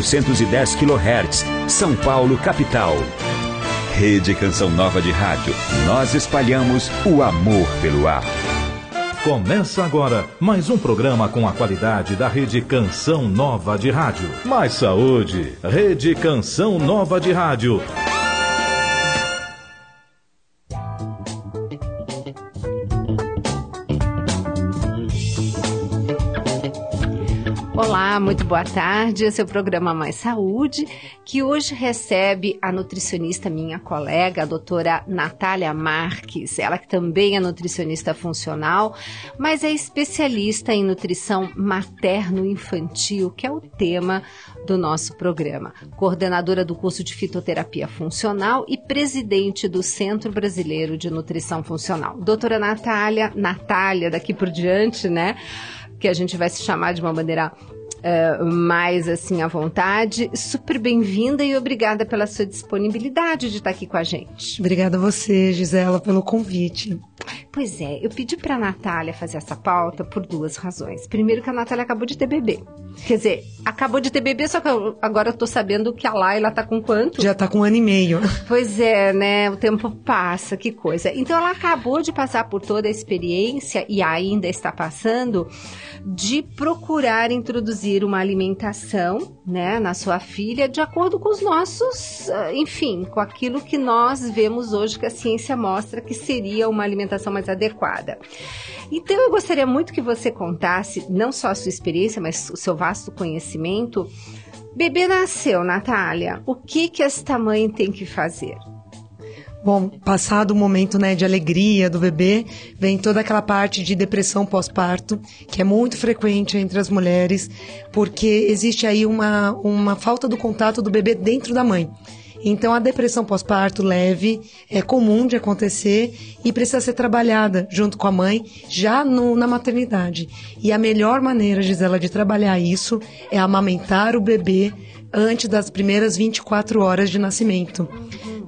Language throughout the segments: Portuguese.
810 kHz, São Paulo, capital. Rede Canção Nova de Rádio. Nós espalhamos o amor pelo ar. Começa agora mais um programa com a qualidade da Rede Canção Nova de Rádio. Mais saúde, Rede Canção Nova de Rádio. Olá, muito boa tarde. Esse é o programa Mais Saúde, que hoje recebe a nutricionista, minha colega, a doutora Natália Marques. Ela que também é nutricionista funcional, mas é especialista em nutrição materno-infantil, que é o tema do nosso programa. Coordenadora do curso de fitoterapia funcional e presidente do Centro Brasileiro de Nutrição Funcional. Doutora Natália, daqui por diante, né? Que a gente vai se chamar de uma maneira mais assim à vontade. Super bem-vinda e obrigada pela sua disponibilidade de estar aqui com a gente. Obrigada a você, Gisela, pelo convite. Pois é, eu pedi para a Natália fazer essa pauta por duas razões. Primeiro que a Natália acabou de ter bebê. Quer dizer, acabou de ter bebê, só que agora eu tô sabendo que a Laila tá com quanto? Já tá com 1 ano e meio. Pois é, né? O tempo passa, que coisa. Então ela acabou de passar por toda a experiência e ainda está passando de procurar introduzir uma alimentação, né, na sua filha de acordo com os nossos, enfim, com aquilo que nós vemos hoje que a ciência mostra que seria uma alimentação mais adequada. Então eu gostaria muito que você contasse não só a sua experiência, mas o seu vasto conhecimento. Bebê nasceu, Natália, o que esta mãe tem que fazer? Bom, passado o momento, né, de alegria do bebê, vem toda aquela parte de depressão pós-parto, que é muito frequente entre as mulheres, porque existe aí uma falta do contato do bebê dentro da mãe. Então, a depressão pós-parto leve é comum de acontecer e precisa ser trabalhada junto com a mãe já na maternidade. E a melhor maneira, Gisela, de trabalhar isso é amamentar o bebê antes das primeiras 24 horas de nascimento.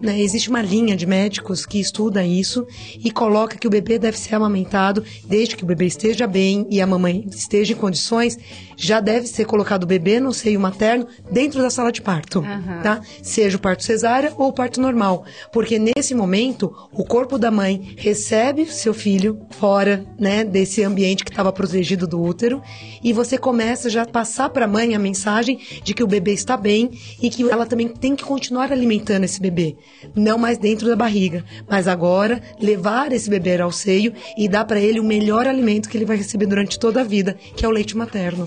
Existe uma linha de médicos que estuda isso e coloca que o bebê deve ser amamentado desde que o bebê esteja bem e a mamãe esteja em condições, já deve ser colocado o bebê no seio materno dentro da sala de parto, tá? Seja o parto cesárea ou o parto normal, porque nesse momento o corpo da mãe recebe seu filho fora, né, desse ambiente que estava protegido do útero e você começa já a passar para a mãe a mensagem de que o bebê está bem e que ela também tem que continuar alimentando esse bebê. Não mais dentro da barriga, mas agora levar esse bebê ao seio e dar para ele o melhor alimento que ele vai receber durante toda a vida, que é o leite materno.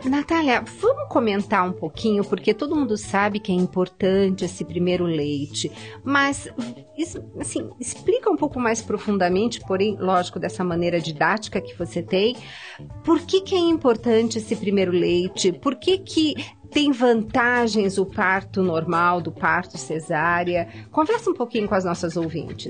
Natália, vamos comentar um pouquinho, porque todo mundo sabe que é importante esse primeiro leite, mas assim, explica um pouco mais profundamente, porém, lógico, dessa maneira didática que você tem, por que é importante esse primeiro leite, por que tem vantagens o parto normal do parto cesárea? Conversa um pouquinho com as nossas ouvintes.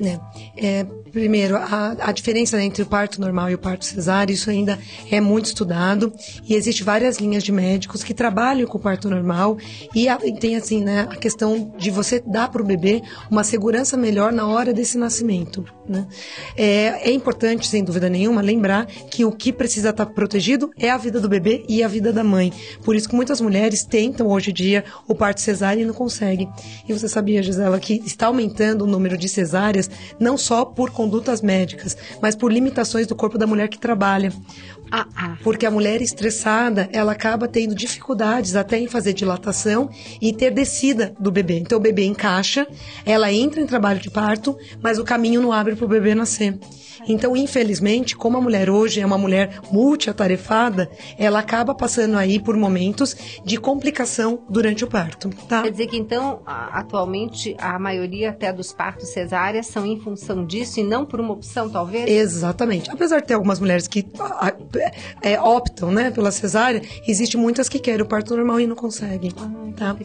Primeiro, a diferença entre o parto normal e o parto cesárea, isso ainda é muito estudado e existem várias linhas de médicos que trabalham com o parto normal e tem assim, né, a questão de você dar para o bebê uma segurança melhor na hora desse nascimento, né? É importante, sem dúvida nenhuma, lembrar que o que precisa estar protegido é a vida do bebê e a vida da mãe. Por isso que muitas mulheres tentam hoje em dia o parto cesárea e não conseguem. E você sabia, Gisela, que está aumentando o número de cesáreas não só por condutas médicas, mas por limitações do corpo da mulher que trabalha. Porque a mulher estressada, ela acaba tendo dificuldades até em fazer dilatação e ter descida do bebê. Então o bebê encaixa, ela entra em trabalho de parto, mas o caminho não abre para o bebê nascer. Então, infelizmente, como a mulher hoje é uma mulher multiatarefada, ela acaba passando aí por momentos de complicação durante o parto, tá? Quer dizer que, então, atualmente, a maioria até dos partos cesáreas são em função disso e não por uma opção, talvez? Exatamente. Apesar de ter algumas mulheres que optam, né, pela cesárea, existe muitas que querem o parto normal e não conseguem, tá?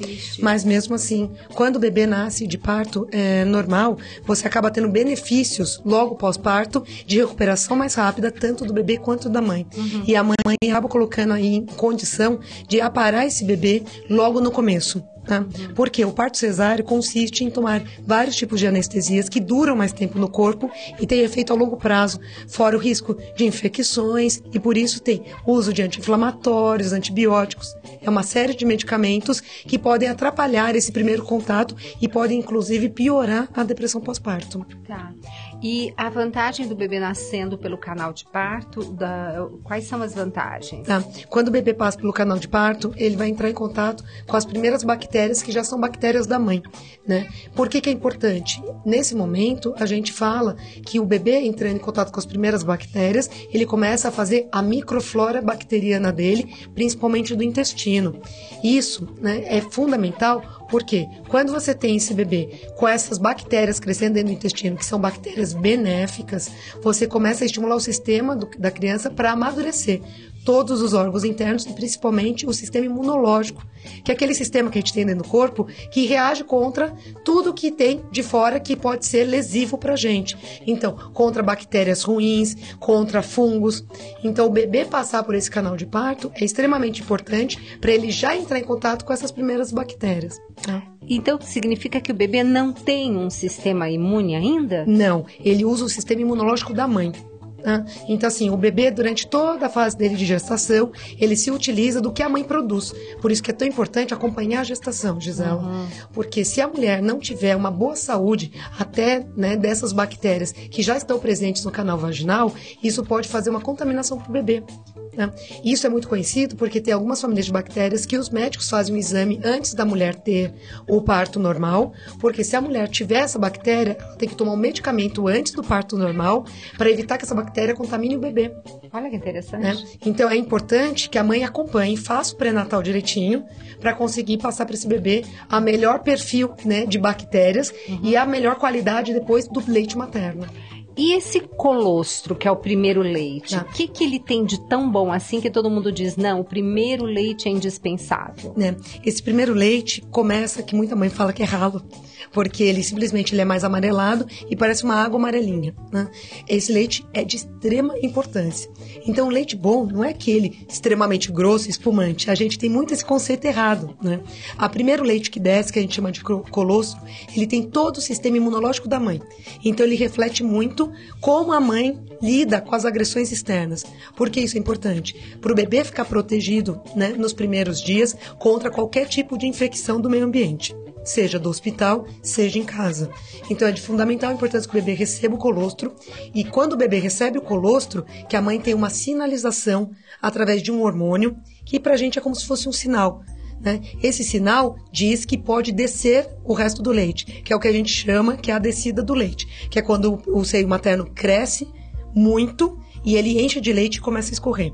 Mas mesmo assim, quando o bebê nasce de parto normal, você acaba tendo benefícios logo pós-parto de recuperação mais rápida, tanto do bebê quanto da mãe. E a mãe acaba colocando aí em condição de aparar esse bebê logo no começo. Tá? Porque o parto cesáreo consiste em tomar vários tipos de anestesias que duram mais tempo no corpo e têm efeito a longo prazo, fora o risco de infecções, e por isso tem uso de anti-inflamatórios, antibióticos. É uma série de medicamentos que podem atrapalhar esse primeiro contato e podem, inclusive, piorar a depressão pós-parto. Tá. E a vantagem do bebê nascendo pelo canal de parto, quais são as vantagens? Tá. Quando o bebê passa pelo canal de parto, ele vai entrar em contato com as primeiras bactérias que já são bactérias da mãe, né? Por que é importante? Nesse momento, a gente fala que o bebê entrando em contato com as primeiras bactérias, ele começa a fazer a microflora bacteriana dele, principalmente do intestino. Isso, né, é fundamental. Porque quando você tem esse bebê com essas bactérias crescendo dentro do intestino, que são bactérias benéficas, você começa a estimular o sistema da criança para amadurecer todos os órgãos internos e principalmente o sistema imunológico, que é aquele sistema que a gente tem dentro do corpo que reage contra tudo que tem de fora que pode ser lesivo para a gente. Então, contra bactérias ruins, contra fungos. Então, o bebê passar por esse canal de parto é extremamente importante para ele já entrar em contato com essas primeiras bactérias. Então, significa que o bebê não tem um sistema imune ainda? Não, ele usa o sistema imunológico da mãe. Então, assim, o bebê, durante toda a fase dele de gestação, ele se utiliza do que a mãe produz. Por isso que é tão importante acompanhar a gestação, Gisela. Porque se a mulher não tiver uma boa saúde, até, né, dessas bactérias que já estão presentes no canal vaginal, isso pode fazer uma contaminação para o bebê. Isso é muito conhecido porque tem algumas famílias de bactérias que os médicos fazem um exame antes da mulher ter o parto normal, porque se a mulher tiver essa bactéria, ela tem que tomar um medicamento antes do parto normal para evitar que essa bactéria contamine o bebê. Olha que interessante. Então é importante que a mãe acompanhe, faça o pré-natal direitinho para conseguir passar para esse bebê a melhor perfil, né, de bactérias e a melhor qualidade depois do leite materno. E esse colostro, que é o primeiro leite, o que ele tem de tão bom assim que todo mundo diz, não, o primeiro leite é indispensável? Esse primeiro leite começa, que muita mãe fala que é ralo, porque ele simplesmente é mais amarelado e parece uma água amarelinha. Esse leite é de extrema importância. Então, o leite bom não é aquele extremamente grosso e espumante. A gente tem muito esse conceito errado. A primeiro leite que desce, que a gente chama de colostro, ele tem todo o sistema imunológico da mãe. Então, ele reflete muito como a mãe lida com as agressões externas. Por que isso é importante? Para o bebê ficar protegido, né, nos primeiros dias contra qualquer tipo de infecção do meio ambiente, seja do hospital, seja em casa. Então é de fundamental importância que o bebê receba o colostro, e quando o bebê recebe o colostro, que a mãe tem uma sinalização através de um hormônio, que pra gente é como se fosse um sinal. Esse sinal diz que pode descer o resto do leite, que é o que a gente chama que é a descida do leite, que é quando o seio materno cresce muito e ele enche de leite e começa a escorrer.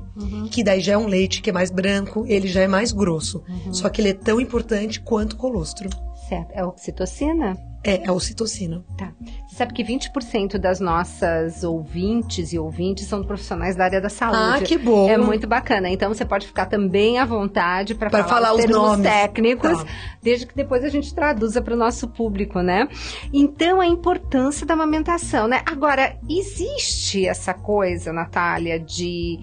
Que daí já é um leite que é mais branco, ele já é mais grosso. Só que ele é tão importante quanto o colostro. Certo. É oxitocina? É a ocitocina. Tá. Você sabe que 20% das nossas ouvintes e ouvintes são profissionais da área da saúde. Que bom. É muito bacana. Então, você pode ficar também à vontade para falar os termos nomes técnicos, desde que depois a gente traduza para o nosso público, né? Então, a importância da amamentação, né? Agora, existe essa coisa, Natália, de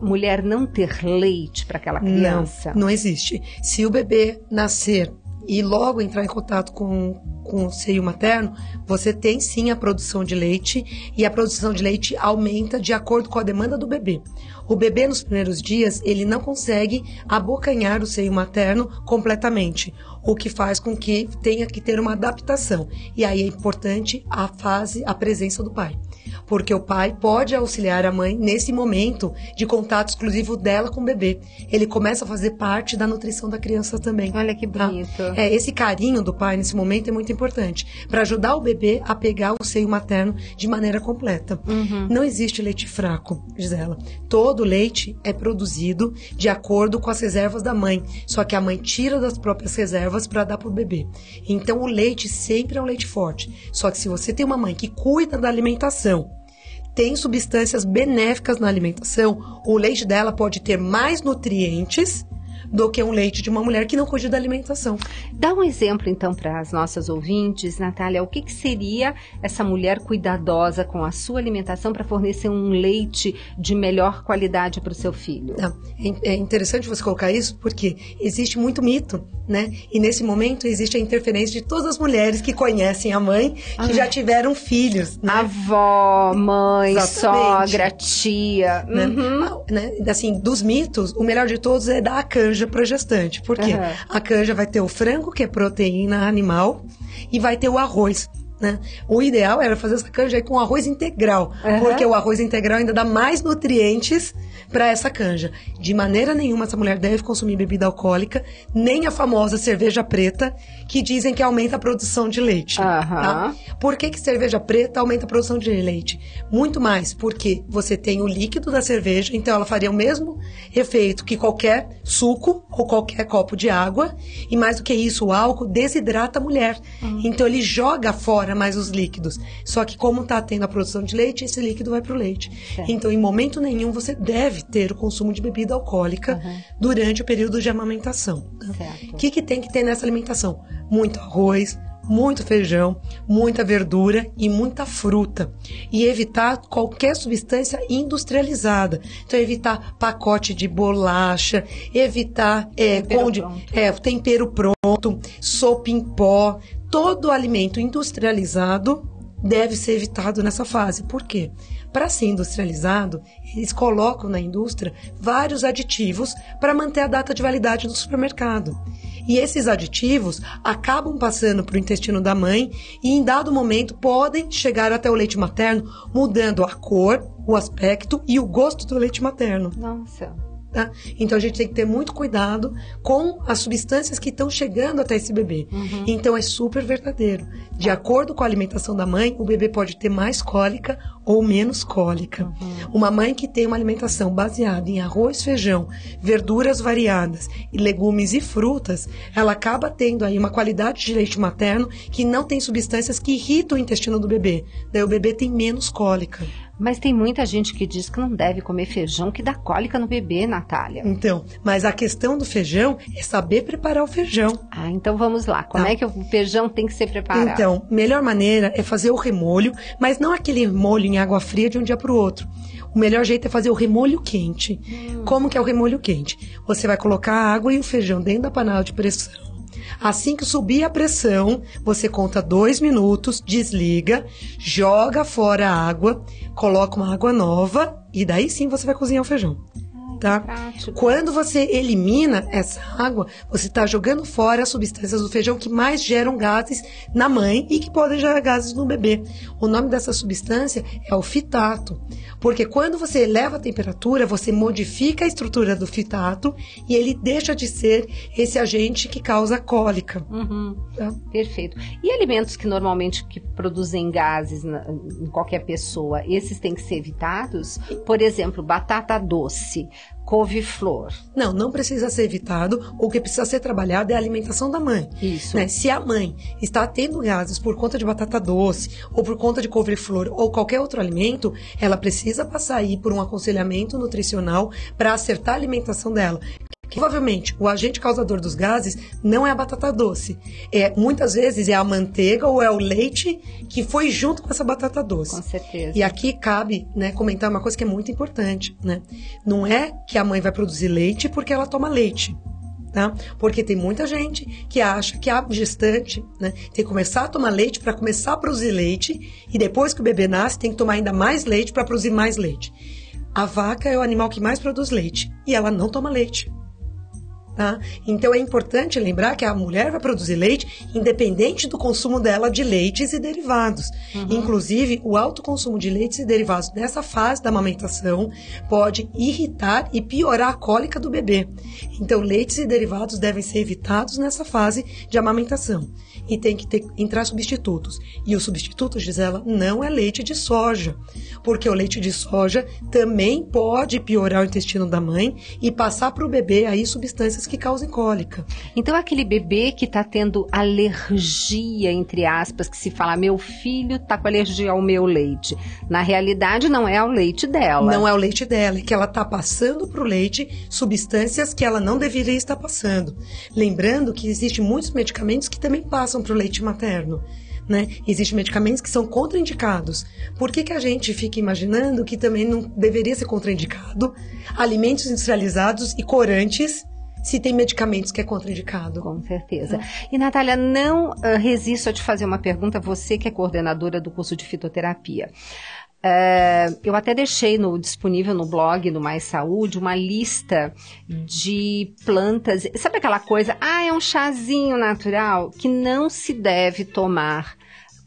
mulher não ter leite para aquela criança? Não existe. Se o bebê nascer e logo entrar em contato com o seio materno, você tem sim a produção de leite, e a produção de leite aumenta de acordo com a demanda do bebê. O bebê nos primeiros dias, ele não consegue abocanhar o seio materno completamente, o que faz com que tenha que ter uma adaptação. E aí é importante a presença do pai, porque o pai pode auxiliar a mãe nesse momento de contato exclusivo dela com o bebê. Ele começa a fazer parte da nutrição da criança também. Olha que bonito. Esse carinho do pai nesse momento é muito importante, para ajudar o bebê a pegar o seio materno de maneira completa. Não existe leite fraco, Gisela. Todo leite é produzido de acordo com as reservas da mãe, só que a mãe tira das próprias reservas para dar para o bebê. Então o leite sempre é um leite forte. Só que se você tem uma mãe que cuida da alimentação, tem substâncias benéficas na alimentação, o leite dela pode ter mais nutrientes do que um leite de uma mulher que não cuida da alimentação. Dá um exemplo, então, para as nossas ouvintes, Natália, o que seria essa mulher cuidadosa com a sua alimentação para fornecer um leite de melhor qualidade para o seu filho? É interessante você colocar isso, porque existe muito mito, né? E nesse momento existe a interferência de todas as mulheres que conhecem a mãe, que já tiveram filhos, né? Avó, mãe, Exatamente. sogra, tia. Né? Né? Assim, dos mitos, o melhor de todos é dar a canja para gestante. Por quê? A canja vai ter o frango, que é proteína animal, e vai ter o arroz. Né? O ideal era fazer essa canja aí com arroz integral, porque o arroz integral ainda dá mais nutrientes para essa canja. De maneira nenhuma essa mulher deve consumir bebida alcoólica, nem a famosa cerveja preta, que dizem que aumenta a produção de leite. Tá? Por que cerveja preta aumenta a produção de leite? Muito mais, porque você tem o líquido da cerveja, então ela faria o mesmo efeito que qualquer suco ou qualquer copo de água, e mais do que isso, o álcool desidrata a mulher. Então ele joga fora mais os líquidos. Só que como está tendo a produção de leite, esse líquido vai para o leite. Certo. Então, em momento nenhum, você deve ter o consumo de bebida alcoólica durante o período de amamentação. O que tem que ter nessa alimentação? Muito arroz, muito feijão, muita verdura e muita fruta. E evitar qualquer substância industrializada. Então, evitar pacote de bolacha, evitar tempero pronto, sopa em pó. Todo alimento industrializado deve ser evitado nessa fase. Por quê? Para ser industrializado, eles colocam na indústria vários aditivos para manter a data de validade do supermercado. E esses aditivos acabam passando para o intestino da mãe e, em dado momento, podem chegar até o leite materno, mudando a cor, o aspecto e o gosto do leite materno. Nossa! Tá? Então a gente tem que ter muito cuidado com as substâncias que estão chegando até esse bebê. Então é super verdadeiro. De acordo com a alimentação da mãe, o bebê pode ter mais cólica ou menos cólica. Uma mãe que tem uma alimentação baseada em arroz, feijão, verduras variadas, e legumes e frutas, ela acaba tendo aí uma qualidade de leite materno que não tem substâncias que irritam o intestino do bebê. Daí o bebê tem menos cólica. Mas tem muita gente que diz que não deve comer feijão, que dá cólica no bebê, Natália. Então, mas a questão do feijão é saber preparar o feijão. Então vamos lá. Como é que o feijão tem que ser preparado? Então, melhor maneira é fazer o remolho, mas não aquele molho em água fria de um dia para o outro. O melhor jeito é fazer o remolho quente. Como que é o remolho quente? Você vai colocar a água e o feijão dentro da panela de pressão. Assim que subir a pressão, você conta 2 minutos, desliga, joga fora a água, coloca uma água nova e daí sim você vai cozinhar o feijão. Tá? Quando você elimina essa água, você está jogando fora as substâncias do feijão que mais geram gases na mãe e que podem gerar gases no bebê. O nome dessa substância é o fitato, porque quando você eleva a temperatura, você modifica a estrutura do fitato e ele deixa de ser esse agente que causa cólica. Tá? Perfeito. E alimentos que normalmente produzem gases em qualquer pessoa, esses têm que ser evitados? Por exemplo, batata doce, couve-flor. Não precisa ser evitado. O que precisa ser trabalhado é a alimentação da mãe. Isso. Né? Se a mãe está tendo gases por conta de batata doce, ou por conta de couve-flor, ou qualquer outro alimento, ela precisa passar aí por um aconselhamento nutricional para acertar a alimentação dela. Provavelmente, o agente causador dos gases não é a batata doce. Muitas vezes é a manteiga ou é o leite que foi junto com essa batata doce. Com certeza. E aqui cabe, né, comentar uma coisa que é muito importante. Né? Não é que a mãe vai produzir leite porque ela toma leite. Tá? Porque tem muita gente que acha que a gestante, né, tem que começar a tomar leite para começar a produzir leite e depois que o bebê nasce tem que tomar ainda mais leite para produzir mais leite. A vaca é o animal que mais produz leite e ela não toma leite. Tá? Então é importante lembrar que a mulher vai produzir leite independente do consumo dela de leites e derivados. Inclusive, o alto consumo de leites e derivados nessa fase da amamentação pode irritar e piorar a cólica do bebê. Então, leites e derivados devem ser evitados nessa fase de amamentação. E tem que entrar substitutos. E o substituto, Gisela, não é leite de soja, porque o leite de soja também pode piorar o intestino da mãe e passar para o bebê aí substâncias que causem cólica. Então, aquele bebê que está tendo alergia, entre aspas, que se fala, meu filho está com alergia ao meu leite. Na realidade, não é ao leite dela. Não é o leite dela, é que ela está passando para o leite substâncias que ela não deveria estar passando. Lembrando que existem muitos medicamentos que também passam para o leite materno. Né? Existem medicamentos que são contraindicados. Por que a gente fica imaginando que também não deveria ser contraindicado alimentos industrializados e corantes se tem medicamentos que é contraindicado. Com certeza. E, Natália, não resisto a te fazer uma pergunta, você que é coordenadora do curso de fitoterapia. Eu até deixei disponível no blog do Mais Saúde uma lista de plantas. Sabe aquela coisa? É um chazinho natural que não se deve tomar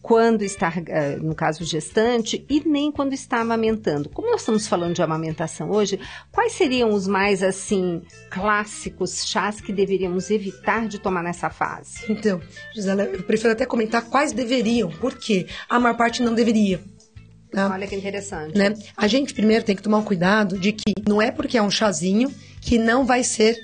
quando está, no caso, gestante, e nem quando está amamentando. Como nós estamos falando de amamentação hoje, quais seriam os mais, assim, clássicos chás que deveríamos evitar de tomar nessa fase? Então, Gisela, eu prefiro até comentar quais deveriam, porque a maior parte não deveria. Olha que interessante. Né? A gente primeiro tem que tomar um cuidado de que não é porque é um chazinho que não vai ser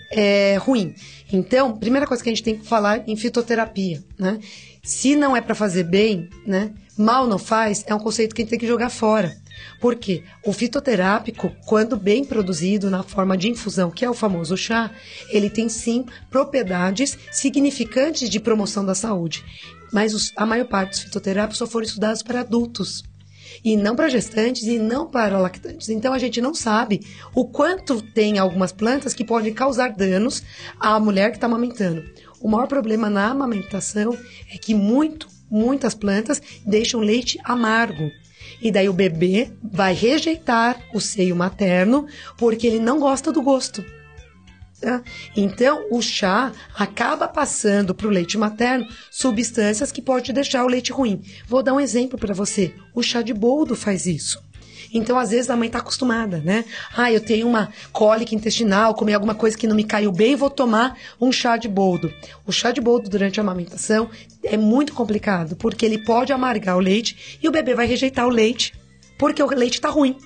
ruim. Então, primeira coisa que a gente tem que falar em fitoterapia, né? Se não é para fazer bem, né? Mal não faz, é um conceito que a gente tem que jogar fora. Por quê? O fitoterápico, quando bem produzido na forma de infusão, que é o famoso chá, ele tem sim propriedades significantes de promoção da saúde. Mas a maior parte dos fitoterápicos só foram estudados para adultos. E não para gestantes e não para lactantes. Então, a gente não sabe o quanto tem algumas plantas que podem causar danos à mulher que está amamentando. O maior problema na amamentação é que muitas plantas deixam leite amargo. E daí o bebê vai rejeitar o seio materno porque ele não gosta do gosto. Tá? Então, o chá acaba passando para o leite materno substâncias que podem deixar o leite ruim. Vou dar um exemplo para você. O chá de boldo faz isso. Então, às vezes, a mãe está acostumada, né? Eu tenho uma cólica intestinal, comi alguma coisa que não me caiu bem, vou tomar um chá de boldo. O chá de boldo durante a amamentação é muito complicado, porque ele pode amargar o leite e o bebê vai rejeitar o leite, porque o leite está ruim.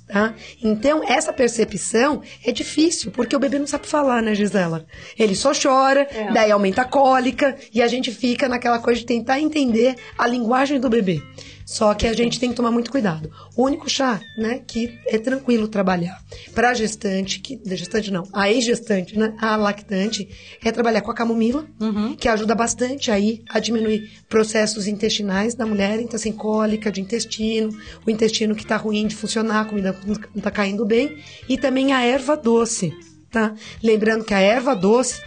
Tá? Então, essa percepção é difícil, porque o bebê não sabe falar, né, Gisela? Ele só chora, daí aumenta a cólica, e a gente fica naquela coisa de tentar entender a linguagem do bebê. Só que a gente tem que tomar muito cuidado. O único chá, né, que é tranquilo trabalhar para gestante, a ex-gestante, né, a lactante, é trabalhar com a camomila, que ajuda bastante aí a diminuir processos intestinais da mulher, então assim, cólica de intestino, o intestino que está ruim de funcionar, a comida não está caindo bem, e também a erva doce. Tá? Lembrando que a erva doce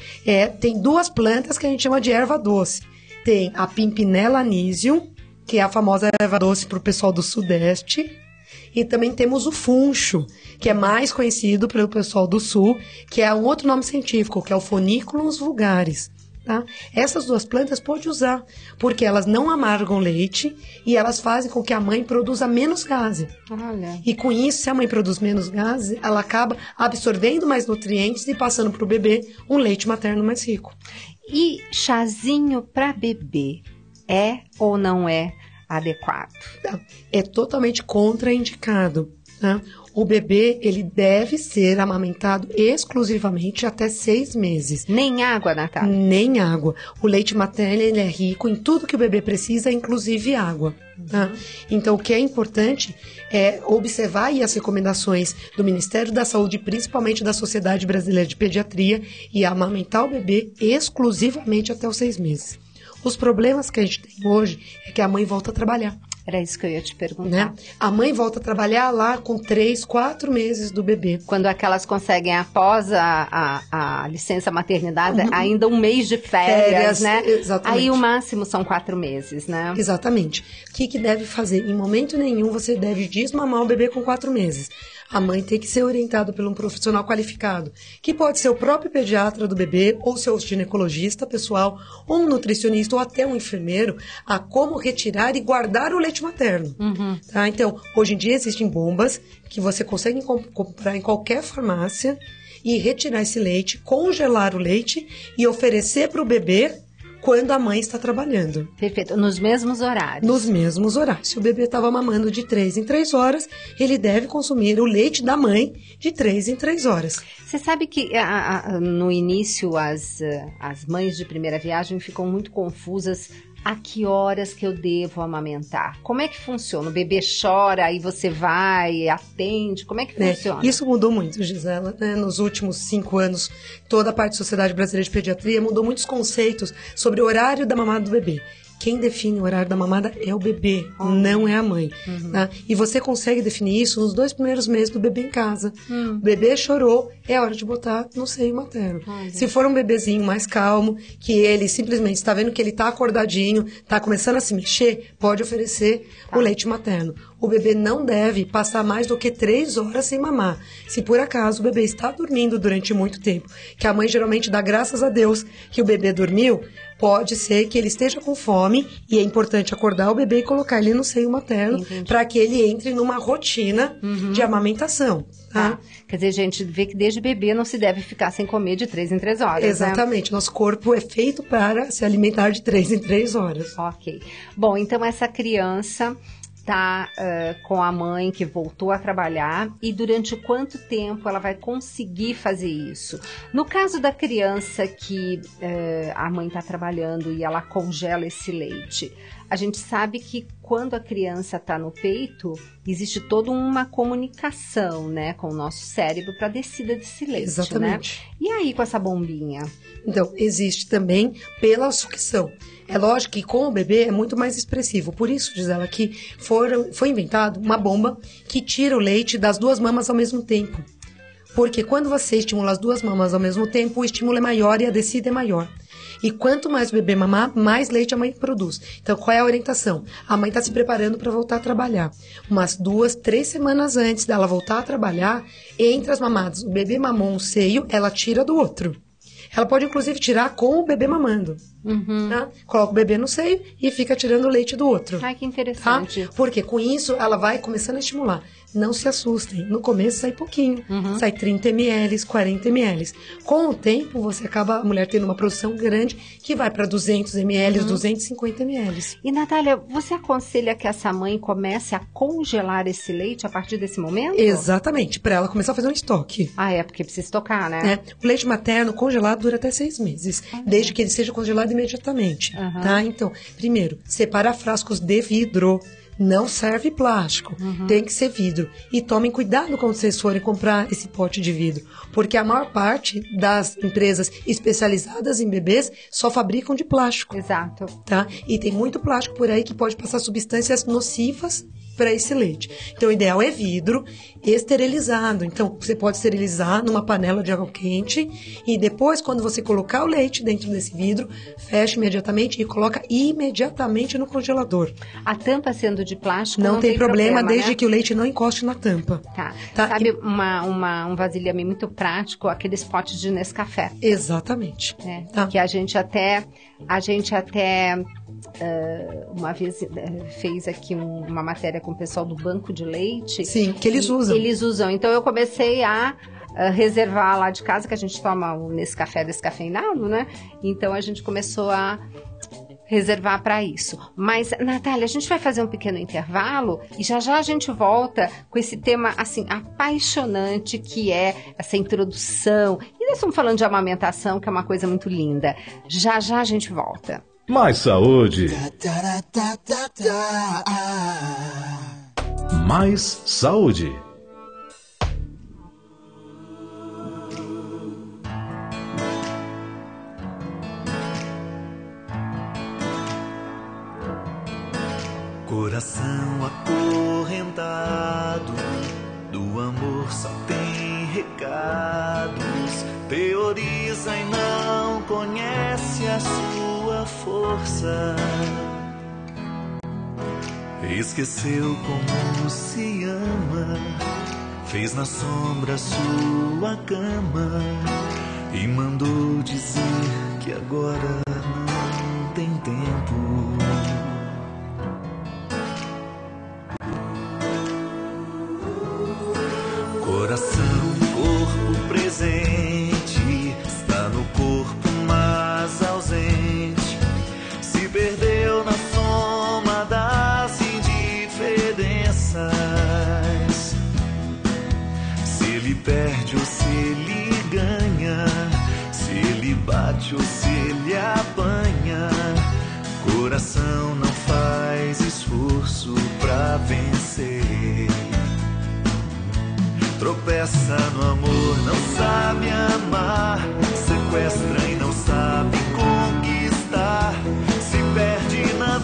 tem duas plantas que a gente chama de erva doce. Tem a Pimpinella anisium, que é a famosa erva doce para o pessoal do Sudeste. E também temos o funcho, que é mais conhecido pelo pessoal do Sul, que é um outro nome científico, que é o Phoeniclums vulgaris. Tá? Essas duas plantas pode usar, porque elas não amargam leite e elas fazem com que a mãe produza menos gases. Olha. E com isso, se a mãe produz menos gases, ela acaba absorvendo mais nutrientes e passando para o bebê um leite materno mais rico. E chazinho para bebê é ou não é adequado? É totalmente contraindicado. Tá? O bebê, ele deve ser amamentado exclusivamente até 6 meses. Nem água, Natália? Nem água. O leite materno, ele é rico em tudo que o bebê precisa, inclusive água. Tá? Então, o que é importante é observar aí as recomendações do Ministério da Saúde, principalmente da Sociedade Brasileira de Pediatria, e amamentar o bebê exclusivamente até os 6 meses. Os problemas que a gente tem hoje é que a mãe volta a trabalhar. Era isso que eu ia te perguntar. Né? A mãe volta a trabalhar lá com 3, 4 meses do bebê. Quando aquelas conseguem, após a licença maternidade, ainda um mês de férias, né? Exatamente. Aí o máximo são 4 meses, né? Exatamente. O que deve fazer? Em momento nenhum você deve desmamar o bebê com 4 meses. A mãe tem que ser orientada por um profissional qualificado, que pode ser o próprio pediatra do bebê, ou seu ginecologista pessoal, ou um nutricionista, ou até um enfermeiro, a como retirar e guardar o leite materno. Tá? Então, hoje em dia existem bombas que você consegue comprar em qualquer farmácia e retirar esse leite, congelar o leite e oferecer para o bebê quando a mãe está trabalhando. Perfeito. Nos mesmos horários? Nos mesmos horários. Se o bebê estava mamando de 3 em 3 horas, ele deve consumir o leite da mãe de 3 em 3 horas. Você sabe que no início as mães de primeira viagem ficam muito confusas. A que horas que eu devo amamentar? Como é que funciona? O bebê chora, aí você vai, atende? Como é que funciona? Isso mudou muito, Gisela. Né? Nos últimos 5 anos, toda a parte da Sociedade Brasileira de Pediatria mudou muitos conceitos sobre o horário da mamada do bebê. quem define o horário da mamada é o bebê, não é a mãe. Tá? E você consegue definir isso nos 2 primeiros meses do bebê em casa. O bebê chorou, é hora de botar no seio materno. Se for um bebezinho mais calmo, que ele simplesmente está vendo que ele está acordadinho, está começando a se mexer, pode oferecer o leite materno. O bebê não deve passar mais do que 3 horas sem mamar. Se por acaso o bebê está dormindo durante muito tempo, que a mãe geralmente dá graças a Deus que o bebê dormiu, pode ser que ele esteja com fome e é importante acordar o bebê e colocar ele no seio materno para que ele entre numa rotina de amamentação. Tá? Quer dizer, a gente vê que desde bebê não se deve ficar sem comer de 3 em 3 horas, Exatamente. Né? Nosso corpo é feito para se alimentar de 3 em 3 horas. Ok. Bom, então essa criança está com a mãe que voltou a trabalhar e durante quanto tempo ela vai conseguir fazer isso? No caso da criança que a mãe está trabalhando e ela congela esse leite, a gente sabe que quando a criança está no peito, existe toda uma comunicação, né, com o nosso cérebro para a descida desse leite, Exatamente. Né? E aí com essa bombinha? Então, existe também pela sucção. É lógico que com o bebê é muito mais expressivo. Por isso, diz ela, que foi inventado uma bomba que tira o leite das 2 mamas ao mesmo tempo. Porque quando você estimula as 2 mamas ao mesmo tempo, o estímulo é maior e a descida é maior. E quanto mais o bebê mamar, mais leite a mãe produz. Então, qual é a orientação? A mãe está se preparando para voltar a trabalhar. Umas 2, 3 semanas antes dela voltar a trabalhar, entre as mamadas, o bebê mamou um seio, ela tira do outro. Ela pode, inclusive, tirar com o bebê mamando. Tá? Coloca o bebê no seio e fica tirando o leite do outro. Ai, que interessante. Tá? Porque com isso, ela vai começando a estimular. Não se assustem. No começo sai pouquinho. Sai 30 ml, 40 ml. Com o tempo, a mulher tendo uma produção grande que vai para 200 ml, 250 ml. E, Natália, você aconselha que essa mãe comece a congelar esse leite a partir desse momento? Exatamente. Para ela começar a fazer um estoque. Porque precisa estocar, né? O leite materno congelado dura até 6 meses. Desde que ele seja congelado imediatamente. Tá? Então, primeiro, separa frascos de vidro. Não serve plástico, tem que ser vidro. E tomem cuidado quando vocês forem comprar esse pote de vidro, porque a maior parte das empresas especializadas em bebês só fabricam de plástico. Exato. Tá? E tem muito plástico por aí que pode passar substâncias nocivas para esse leite. Então, o ideal é vidro esterilizado. Então, você pode esterilizar numa panela de água quente e depois, quando você colocar o leite dentro desse vidro, fecha imediatamente e coloca imediatamente no congelador. A tampa sendo de plástico não tem problema, desde né? que o leite não encoste na tampa. Tá. Sabe um vasilhame muito prático, aqueles potes de Nescafé. Exatamente. Tá. Que a gente até uma vez fez aqui uma matéria com o pessoal do banco de leite. Sim, que eles usam. Eles usam. Então eu comecei a reservar lá de casa, que a gente toma nesse café descafeinado, né? Então a gente começou a reservar para isso. Mas, Natália, a gente vai fazer um pequeno intervalo e já já a gente volta com esse tema, assim, apaixonante que é essa introdução. E nós estamos falando de amamentação, que é uma coisa muito linda. Já já a gente volta. Mais saúde. Mais saúde. Coração acorrentado, do amor só tem recados. Teoriza e não conhece a sua força. Esqueceu como se ama, fez na sombra sua cama e mandou dizer que agora não tem tempo. Coração, corpo presente, está no corpo mas ausente. Se perdeu na soma das indiferenças. Se ele perde ou se ele ganha, se ele bate ou se ele apanha. Coração não faz esforço pra vencer. Tropeça no amor, não sabe amar, sequestra e não sabe conquistar, se perde na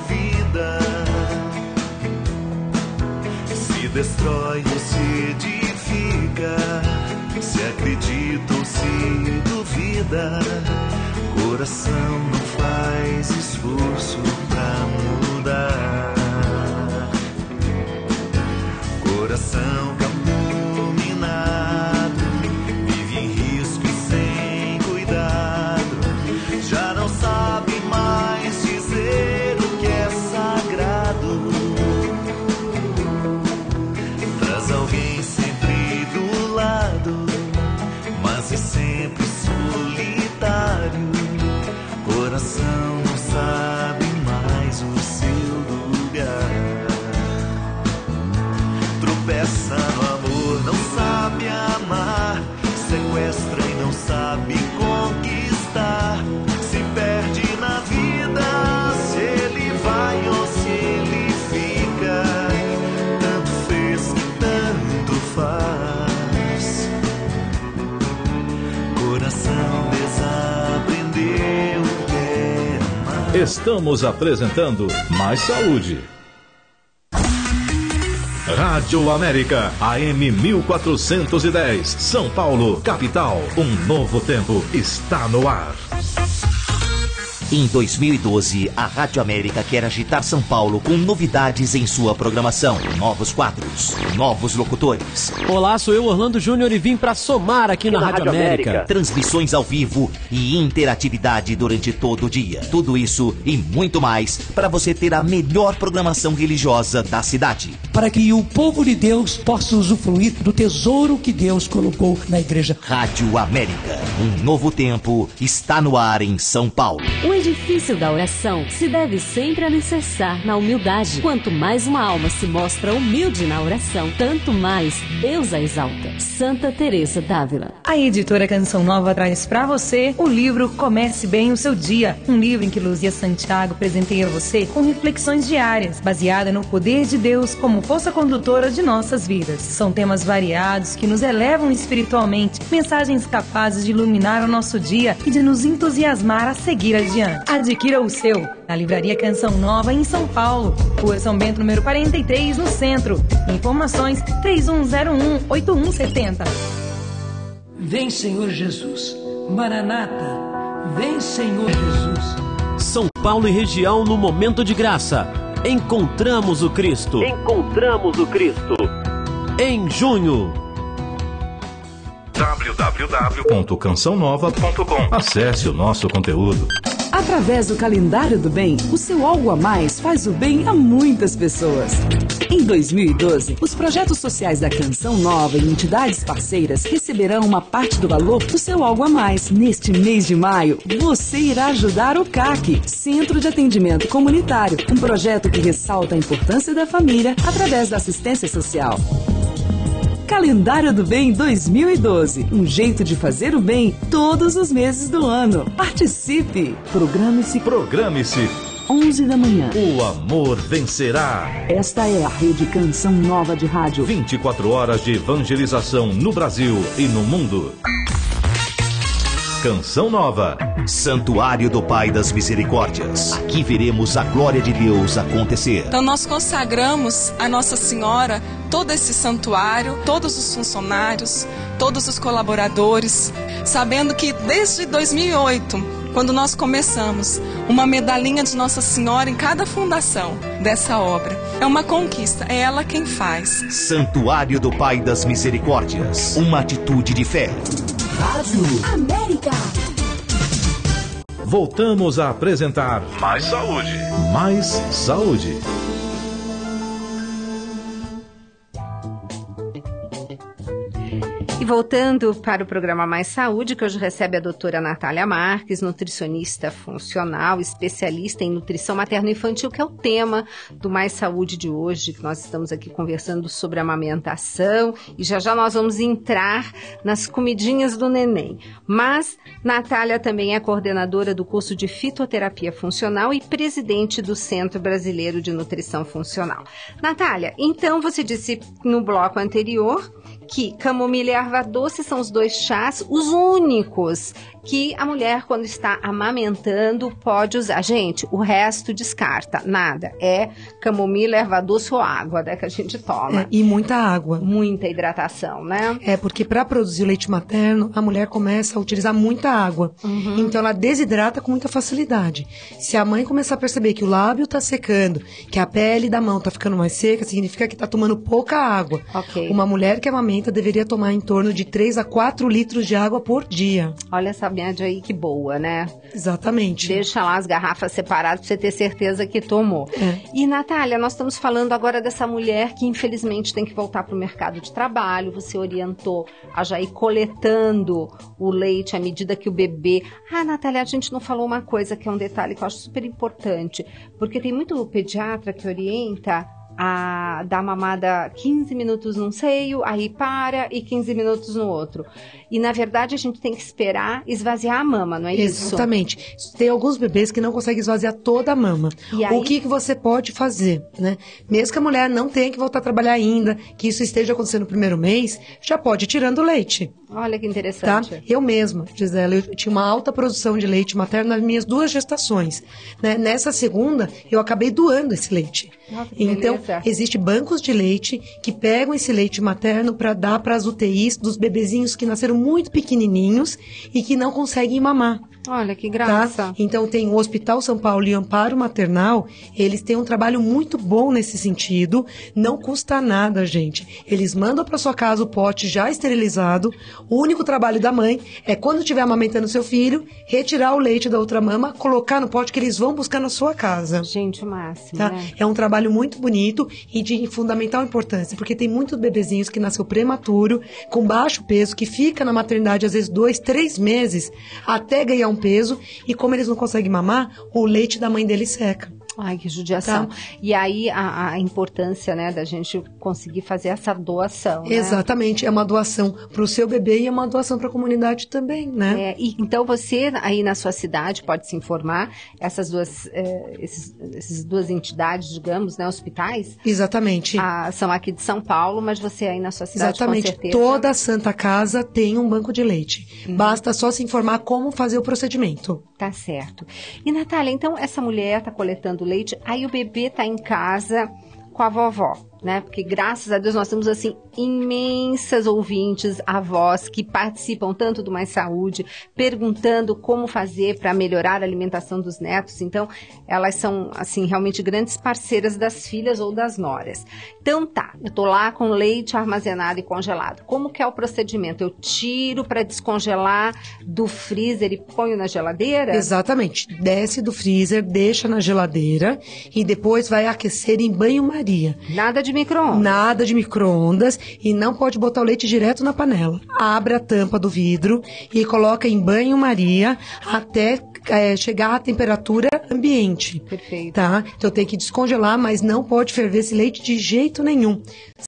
vida. Se destrói ou se edifica, se acredita ou se duvida, coração não faz esforço pra mudar. Coração caminhado, vive em risco e sem cuidado, já não sabe mais dizer o que é sagrado. Traz alguém sempre do lado, mas é sempre solitário. Coração não sabe mais o seu lugar. Tropeça no amor, não sabe amar, sequestra e não sabe conquistar, se perde na vida, se ele vai ou se ele fica, tanto fez que tanto faz. Coração desaprendeu o que é amar. Estamos apresentando Mais Saúde. Rádio América, AM 1410, São Paulo, capital. Um novo tempo está no ar. Em 2012, a Rádio América quer agitar São Paulo com novidades em sua programação. Novos quadros, novos locutores. Olá, sou eu, Orlando Júnior, e vim para somar aqui na Rádio América. Transmissões ao vivo e interatividade durante todo o dia. Tudo isso e muito mais para você ter a melhor programação religiosa da cidade. Para que o povo de Deus possa usufruir do tesouro que Deus colocou na igreja. Rádio América, um novo tempo está no ar em São Paulo. O edifício da oração se deve sempre alicerçar na humildade. Quanto mais uma alma se mostra humilde na oração, tanto mais Deus a exalta. Santa Teresa d'Ávila. A editora Canção Nova traz para você o livro Comece Bem o Seu Dia. Um livro em que Luzia Santiago presenteia você com reflexões diárias, baseada no poder de Deus como força condutora de nossas vidas. São temas variados que nos elevam espiritualmente, mensagens capazes de iluminar o nosso dia e de nos entusiasmar a seguir adiante. Adquira o seu na Livraria Canção Nova em São Paulo, Rua São Bento, número 43, no centro. Informações 3101-8170. Vem, Senhor Jesus. Maranata. Vem, Senhor Jesus. São Paulo e região no momento de graça. Encontramos o Cristo. Encontramos o Cristo. Em junho. www.cançãonova.com. Acesse o nosso conteúdo. Através do Calendário do Bem, o seu Algo a Mais faz o bem a muitas pessoas. Em 2012, os projetos sociais da Canção Nova e entidades parceiras receberão uma parte do valor do seu Algo a Mais. Neste mês de maio, você irá ajudar o CAC, Centro de Atendimento Comunitário, um projeto que ressalta a importância da família através da assistência social. Calendário do Bem 2012. Um jeito de fazer o bem todos os meses do ano. Participe! Programe-se. Programe-se. 11 da manhã. O amor vencerá. Esta é a Rede Canção Nova de Rádio. 24 horas de evangelização no Brasil e no mundo. Canção Nova. Santuário do Pai das Misericórdias. Aqui veremos a glória de Deus acontecer. Então nós consagramos a Nossa Senhora, todo esse santuário, todos os funcionários, todos os colaboradores, sabendo que desde 2008, quando nós começamos, uma medalhinha de Nossa Senhora em cada fundação dessa obra. É uma conquista, é ela quem faz. Santuário do Pai das Misericórdias. Uma atitude de fé. Rádio América. Voltamos a apresentar Mais Saúde. Mais Saúde. E voltando para o programa Mais Saúde, que hoje recebe a doutora Natália Marques, nutricionista funcional, especialista em nutrição materno-infantil, que é o tema do Mais Saúde de hoje, que nós estamos aqui conversando sobre amamentação, e já já nós vamos entrar nas comidinhas do neném. Mas Natália também é coordenadora do curso de Fitoterapia Funcional e presidente do Centro Brasileiro de Nutrição Funcional. Natália, então você disse no bloco anterior que camomila e erva doce são os 2 chás, os únicos que a mulher, quando está amamentando, pode usar. Gente, o resto descarta, nada. É camomila, erva doce ou água, né, que a gente toma. E muita água. Muita hidratação, né? Porque para produzir o leite materno, a mulher começa a utilizar muita água. Então ela desidrata com muita facilidade. Se a mãe começar a perceber que o lábio está secando, que a pele da mão está ficando mais seca, significa que está tomando pouca água. Uma mulher que amamenta deveria tomar em torno de 3 a 4 litros de água por dia. Olha essa média aí que boa, né? Exatamente. Deixa lá as garrafas separadas para você ter certeza que tomou. E, Natália, nós estamos falando agora dessa mulher que infelizmente tem que voltar para o mercado de trabalho. Você orientou a já ir coletando o leite à medida que o bebê... Natália, a gente não falou uma coisa que é um detalhe que eu acho super importante, porque tem muito pediatra que orienta a dar mamada 15 minutos num seio, aí para e 15 minutos no outro. E, na verdade, a gente tem que esperar esvaziar a mama, não é isso? Exatamente. Tem alguns bebês que não conseguem esvaziar toda a mama. E aí... O que você pode fazer, né? Mesmo que a mulher não tenha que voltar a trabalhar ainda, que isso esteja acontecendo no primeiro mês, já pode ir tirando o leite. Olha que interessante. Tá? Eu mesma, Gisela, eu tinha uma alta produção de leite materno nas minhas 2 gestações. Né? Nessa segunda, eu acabei doando esse leite. Nossa, então, existem bancos de leite que pegam esse leite materno para dar para as UTIs dos bebezinhos que nasceram muito pequenininhos e que não conseguem mamar. Olha, que graça. Tá? Então, tem o Hospital São Paulo e Amparo Maternal, eles têm um trabalho muito bom nesse sentido, não custa nada, gente. Eles mandam para sua casa o pote já esterilizado, o único trabalho da mãe é, quando estiver amamentando seu filho, retirar o leite da outra mama, colocar no pote que eles vão buscar na sua casa. Gente, o máximo, tá? Né? É um trabalho muito bonito e de fundamental importância, porque tem muitos bebezinhos que nasceu prematuro, com baixo peso, que fica na maternidade às vezes 2, 3 meses, até ganhar um peso, e como eles não conseguem mamar, o leite da mãe deles seca. Ai, que judiação. Tá. E aí a importância, né, da gente conseguir fazer essa doação. Exatamente, né? É uma doação para o seu bebê e é uma doação para a comunidade também, né? Então você aí na sua cidade pode se informar, essas duas entidades, digamos, né, hospitais? Exatamente. São aqui de São Paulo, mas você aí na sua cidade, exatamente, com certeza... Toda Santa Casa tem um banco de leite. Basta só se informar como fazer o procedimento. Tá certo. E, Natália, então essa mulher tá coletando leite, aí o bebê tá em casa com a vovó, né? Porque graças a Deus nós temos assim imensas ouvintes, avós que participam tanto do Mais Saúde, perguntando como fazer para melhorar a alimentação dos netos. Então, elas são assim realmente grandes parceiras das filhas ou das noras. Então tá, eu tô lá com leite armazenado e congelado. Como que é o procedimento? Eu tiro para descongelar do freezer e ponho na geladeira? Exatamente. Desce do freezer, deixa na geladeira e depois vai aquecer em banho-maria. Nada de micro-ondas. Nada de micro-ondas e não pode botar o leite direto na panela. Abre a tampa do vidro e coloca em banho-maria até chegar à temperatura ambiente. Perfeito. Tá? Então tem que descongelar, mas não pode ferver esse leite de jeito nenhum.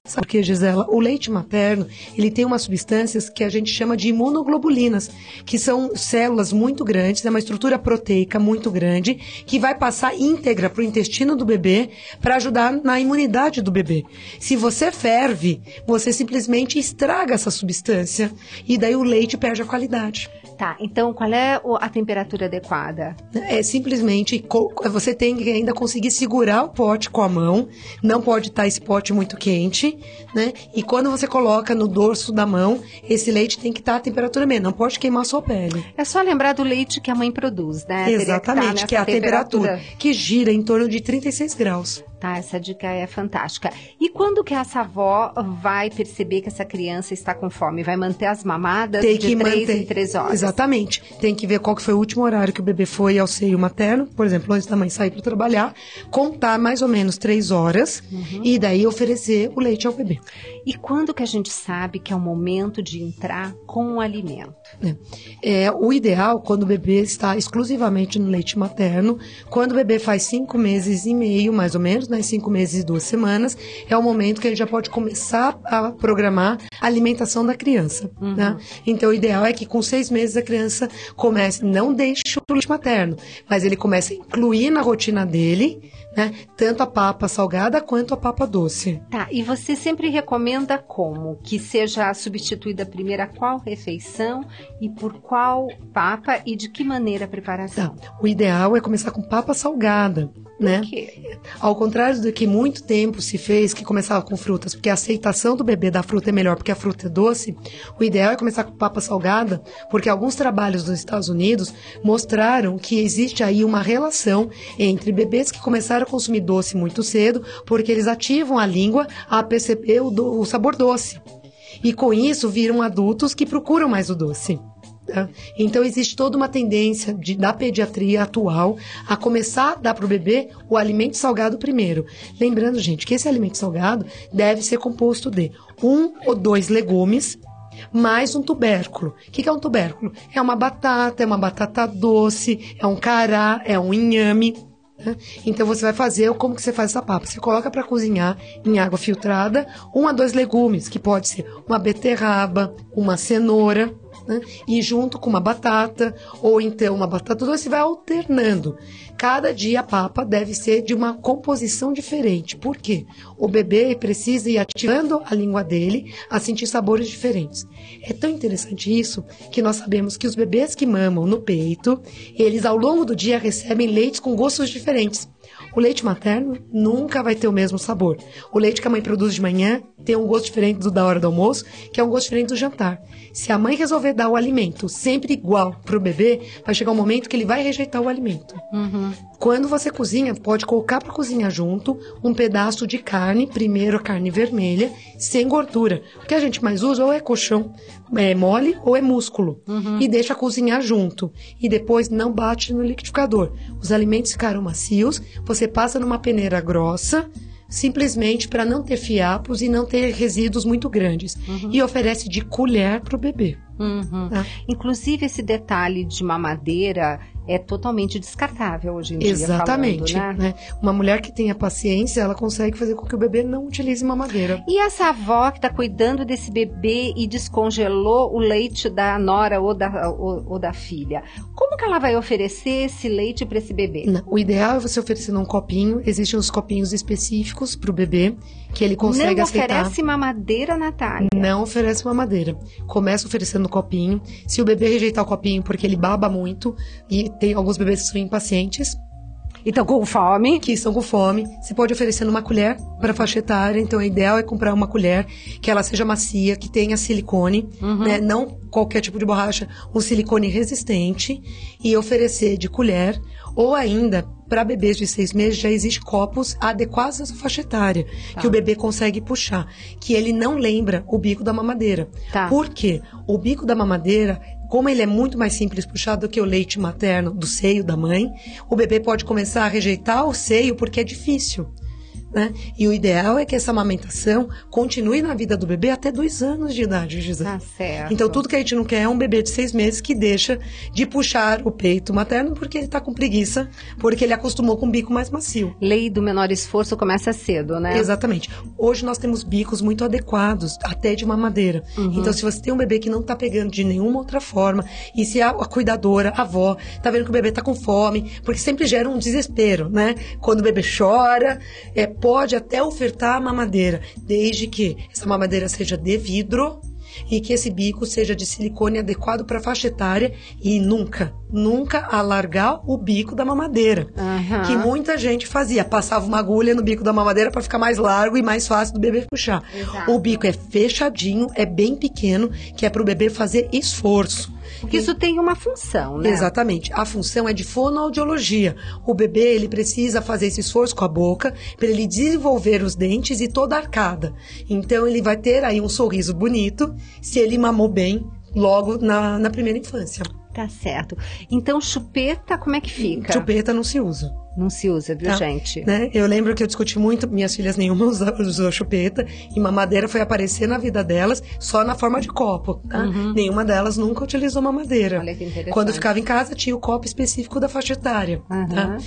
Sabe por quê, Gisela? O leite materno, ele tem umas substâncias que a gente chama de imunoglobulinas, que são células muito grandes, é uma estrutura proteica muito grande, que vai passar íntegra para o intestino do bebê para ajudar na imunidade do bebê. Se você ferve, você simplesmente estraga essa substância e daí o leite perde a qualidade. Tá, então qual é a temperatura adequada? É simplesmente, você tem que ainda conseguir segurar o pote com a mão, não pode estar esse pote muito quente, né? E quando você coloca no dorso da mão, esse leite tem que estar a temperatura mesmo, não pode queimar a sua pele. É só lembrar do leite que a mãe produz, né? Exatamente, que é a temperatura que gira em torno de 36 graus. Tá, essa dica é fantástica. E quando que essa avó vai perceber que essa criança está com fome? Vai manter as mamadas de 3 em 3 horas? Exatamente. Tem que ver qual que foi o último horário que o bebê foi ao seio materno, por exemplo, antes da mãe sair para trabalhar, contar mais ou menos 3 horas e daí oferecer o leite ao bebê. E quando que a gente sabe que é o momento de entrar com o alimento? O ideal, quando o bebê está exclusivamente no leite materno, quando o bebê faz 5 meses e meio, mais ou menos, 5 meses e 2 semanas, é o momento que a gente já pode começar a programar a alimentação da criança. Né? Então, o ideal é que com 6 meses a criança comece, não deixe o leite materno, mas ele comece a incluir na rotina dele, né? Tanto a papa salgada quanto a papa doce. Tá, e você sempre recomenda como? Que seja substituída primeiro a qual refeição e por qual papa e de que maneira a preparação? Tá. O ideal é começar com papa salgada, né? Por quê? Ao contrário do que muito tempo se fez, que começava com frutas, porque a aceitação do bebê da fruta é melhor porque a fruta é doce, o ideal é começar com papa salgada, porque alguns trabalhos dos Estados Unidos mostraram que existe aí uma relação entre bebês que começaram a consumir doce muito cedo, porque eles ativam a língua a perceber o sabor doce. E com isso viram adultos que procuram mais o doce. Tá? Então existe toda uma tendência da pediatria atual a começar a dar para o bebê o alimento salgado primeiro. Lembrando, gente, que esse alimento salgado deve ser composto de 1 ou 2 legumes mais um tubérculo. O que é um tubérculo? É uma batata doce, é um cará, é um inhame. Então você vai fazer, como que você faz essa papa? Você coloca para cozinhar em água filtrada 1 a 2 legumes, que pode ser uma beterraba, uma cenoura, né? E junto com uma batata, ou então uma batata doce, você vai alternando. Cada dia a papa deve ser de uma composição diferente. Por quê? O bebê precisa ir ativando a língua dele a sentir sabores diferentes. É tão interessante isso que nós sabemos que os bebês que mamam no peito, eles ao longo do dia recebem leites com gostos diferentes. O leite materno nunca vai ter o mesmo sabor. O leite que a mãe produz de manhã tem um gosto diferente do da hora do almoço, que é um gosto diferente do jantar. Se a mãe resolver dar o alimento sempre igual para o bebê, vai chegar um momento que ele vai rejeitar o alimento. Quando você cozinha, pode colocar para cozinhar junto um pedaço de carne, primeiro a carne vermelha, sem gordura. O que a gente mais usa ou é colchão, é mole ou é músculo. E deixa cozinhar junto. E depois não bate no liquidificador. Os alimentos ficaram macios, você passa numa peneira grossa, simplesmente para não ter fiapos e não ter resíduos muito grandes. E oferece de colher para o bebê. Tá? Inclusive esse detalhe de mamadeira é totalmente descartável hoje em dia. Exatamente. Falando, né? Uma mulher que tenha paciência, ela consegue fazer com que o bebê não utilize mamadeira. E essa avó que está cuidando desse bebê e descongelou o leite da nora ou da filha, como que ela vai oferecer esse leite para esse bebê? Não, o ideal é você oferecer num copinho. Existem os copinhos específicos para o bebê que ele consegue aceitar. Não oferece mamadeira, Natália? Não oferece mamadeira. Começa oferecendo no copinho. Se o bebê rejeitar o copinho porque ele baba muito, e tem alguns bebês que são impacientes, e estão com fome. Que estão com fome. Você pode oferecer uma colher para faixa etária. Então, o ideal é comprar uma colher que ela seja macia, que tenha silicone, né? Não qualquer tipo de borracha, um silicone resistente, e oferecer de colher. Ou ainda, para bebês de 6 meses, já existem copos adequados à sua faixa etária, que o bebê consegue puxar, que ele não lembra o bico da mamadeira. Por quê? O bico da mamadeira, como ele é muito mais simples puxar do que o leite materno do seio da mãe, o bebê pode começar a rejeitar o seio porque é difícil. Né? E o ideal é que essa amamentação continue na vida do bebê até 2 anos de idade, Gisele. Tá certo. Então tudo que a gente não quer é um bebê de 6 meses que deixa de puxar o peito materno porque ele tá com preguiça, porque ele acostumou com um bico mais macio. Lei do menor esforço começa cedo, né? Exatamente. Hoje nós temos bicos muito adequados, até de mamadeira. Então se você tem um bebê que não tá pegando de nenhuma outra forma, e se a cuidadora, a avó, tá vendo que o bebê tá com fome, porque sempre gera um desespero, né? Quando o bebê chora, pode até ofertar a mamadeira, desde que essa mamadeira seja de vidro e que esse bico seja de silicone adequado para a faixa etária e nunca alargar o bico da mamadeira. Que muita gente fazia, passava uma agulha no bico da mamadeira para ficar mais largo e mais fácil do bebê puxar. O bico é fechadinho, é bem pequeno, que é para o bebê fazer esforço. Porque isso tem uma função, né? Exatamente. A função é de fonoaudiologia. O bebê, ele precisa fazer esse esforço com a boca para ele desenvolver os dentes e toda a arcada. Então, ele vai ter aí um sorriso bonito se ele mamou bem logo na primeira infância. Tá certo. Então, chupeta, como é que fica? Chupeta não se usa. Não se usa, viu, gente? Né? Eu lembro que eu discuti muito, minhas filhas nenhuma usou chupeta, e mamadeira foi aparecer na vida delas só na forma de copo. Tá? Nenhuma delas nunca utilizou mamadeira. Olha que interessante. Quando ficava em casa, tinha o copo específico da faixa etária. Tá?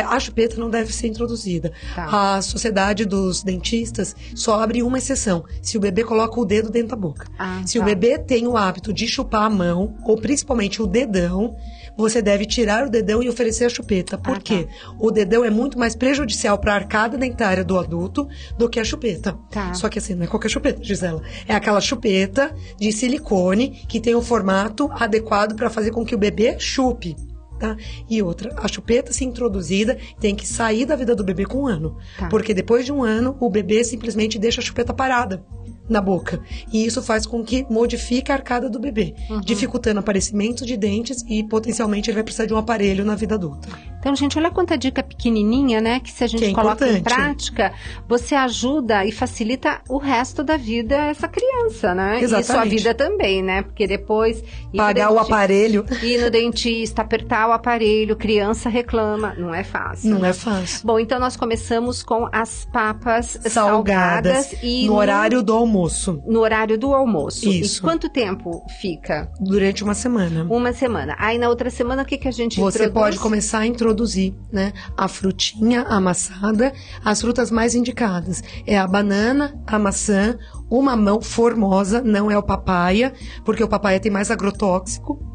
A chupeta não deve ser introduzida. A Sociedade dos Dentistas só abre uma exceção, se o bebê coloca o dedo dentro da boca. Se o bebê tem o hábito de chupar a mão, ou principalmente o dedão, você deve tirar o dedão e oferecer a chupeta. Por quê? O dedão é muito mais prejudicial para a arcada dentária do adulto do que a chupeta. Só que assim, não é qualquer chupeta, Gisela. É aquela chupeta de silicone que tem um formato adequado para fazer com que o bebê chupe. Tá? E outra, a chupeta, se introduzida, tem que sair da vida do bebê com 1 ano. Porque depois de 1 ano, o bebê simplesmente deixa a chupeta parada na boca. E isso faz com que modifique a arcada do bebê, dificultando o aparecimento de dentes e potencialmente ele vai precisar de um aparelho na vida adulta. Então, gente, olha quanta dica pequenininha, né? Que se a gente coloca em prática, você ajuda e facilita o resto da vida essa criança, né? Exatamente. E sua vida também, né? Porque depois... Pagar o aparelho. Ir no dentista, apertar o aparelho, criança reclama. Não é fácil. Não é fácil. Bom, então nós começamos com as papas salgadas e no horário do almoço. No horário do almoço. Isso. E quanto tempo fica? Durante 1 semana. 1 semana. Aí na outra semana, o que a gente introduz? Você pode começar a introduzir, né? A frutinha amassada, as frutas mais indicadas. É a banana, a maçã, o mamão formosa, não é o papaya, porque o papaya tem mais agrotóxico.